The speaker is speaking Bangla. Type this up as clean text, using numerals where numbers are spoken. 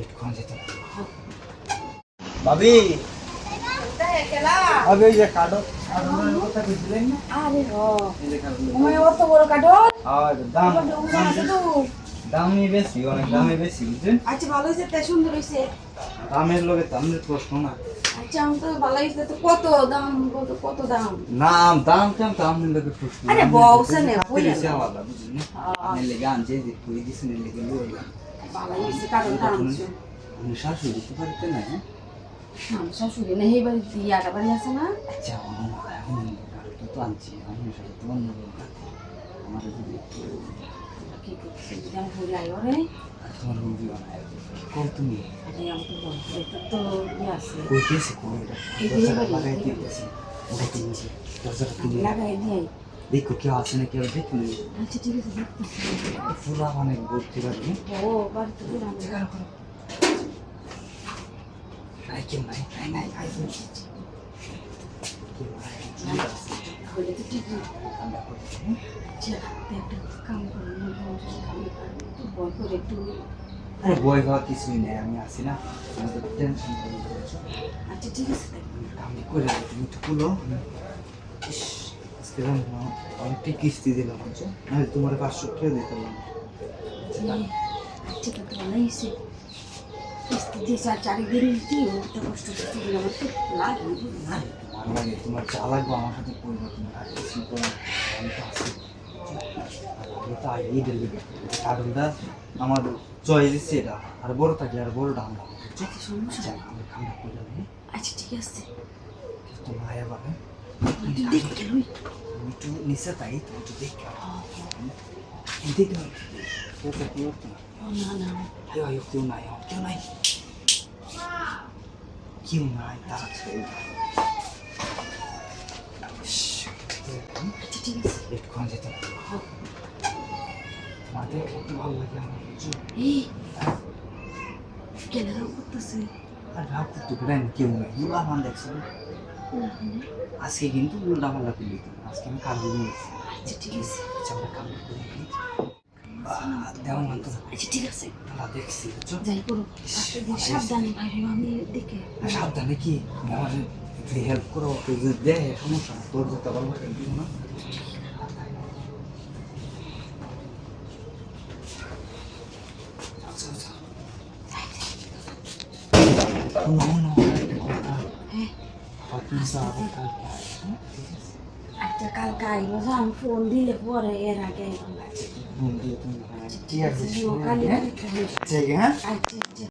একটুখানি যেতে ভাবি ভাবি ওই যে কাঠো কথা বুঝলেন না আরে ও এই যে কাঠো ওই অত বড় কাঠল আর দাম ওজন আছে তো দামই বেশি অনেক দামই বেশি বুঝছেন আচ্ছা ভালো হইছে তে সুন্দর হইছে দামের লগে দামের প্রশ্ন না আচ্ছা আমি তো ভালো হইছে তো কত দাম কত দাম নাম দাম কেন দামের লগে প্রশ্ন আরে বউছে নে কইলা আলাদা বুঝছেন না আমি লেগে আনছে যে কই দিছেন লেগে লই ভালো হইছে কাঠল দাম আমি শাশুড়ি দিতে পারতে না হ্যাঁ আমি শাশুড়ি না এই বাড়ি ইয়াটা বাড়ি আছে না আচ্ছা এখন তো আনছি আমি সাথে তো অন্য আমার যদি কি করছিস দাম হইলা রে তোমার রুগী বানায় কোন তুমি আরে আমি তো বলছি এটা তো ই আছে কইতেছি কোন এটা এই যে বাড়ি লাগাই দিতেছি ওটা কিনছি দরজাটা কিনে লাগাই দিই দেখো কেউ আছে না কেউ দেখি আচ্ছা ঠিক আছে দেখতেছি পুরা অনেক ভর্তি পারবি ও বাড়ি তো পুরানো নাই কেউ নাই নাই নাই আই হইলে তো ঠিকই আচ্ছা একটা কাম করো তো বল করে একটু আরে বই হওয়া কিছুই নেই আমি আসি না আমি তো টেনশন করে বলছো আচ্ছা ঠিক আছে আমি করে তুমি একটু খুলো আজকে অনেকটা কিস্তি দিলাম বুঝছো নাহলে তোমার 500 টাকা দিতে পারলাম আচ্ছা তো ভালো হয়েছে কিস্তি দিয়ে চারিদিন দিও একটা কষ্ট কষ্ট দিলে আমার তো লাগে না তোমার লাগে তোমার যা লাগবে আমার সাথে করবে তুমি আর কিছু করো আমি তো আসি আমি তো আগে ডেলি কারণটা আমার চয়েস দিচ্ছে এটা আর বড় থাকলে আর বড়টা আমরা বুঝছো আচ্ছা সমস্যা নেই। আমি খানা করে যাবো আচ্ছা ঠিক আছে তো মায়া পাবে তুই দেখে লই আমি একটু নিচে তাই তুমি একটু দেখে দেখে তোকে কি করতো না না না আয়ো আয়ো কেউ নাই কেউ নাই কেউ নাই তাড়াতাড়ি আচ্ছা ঠিক আছে একটুখানি যেতে তোমাদের কত ভালো লাগে আমার বুঝছো এই কেন করতেছে আর ভাব করতে পারেন কেউ নাই উল্টা মান দেখছো আজকে কিন্তু উল্টা পাল্লা পেলি আজকে আমি কাজ নিয়েছি আচ্ছা ঠিক আছে আচ্ছা আমরা কাম করে তেমন তো আচ্ছা ঠিক আছে তারা দেখছি বুঝছো যাই করো আজকে দিন সাবধানে বাইরে আমি দেখে সাবধানে কি আমার একটু হেল্প করো যদি দেয় সমস্যা না তোর যেতে পারবো দিব না আচ্ছা আচ্ছা হ্যাঁ আপনি আবার কালকে আসবেন আচ্ছা কালকে আইবো আমি ফোন দিলে পরে এর আগে ঘুম দিয়ে তুমি ঠিক আছে কালি ঠিক হ্যাঁ আচ্ছা আচ্ছা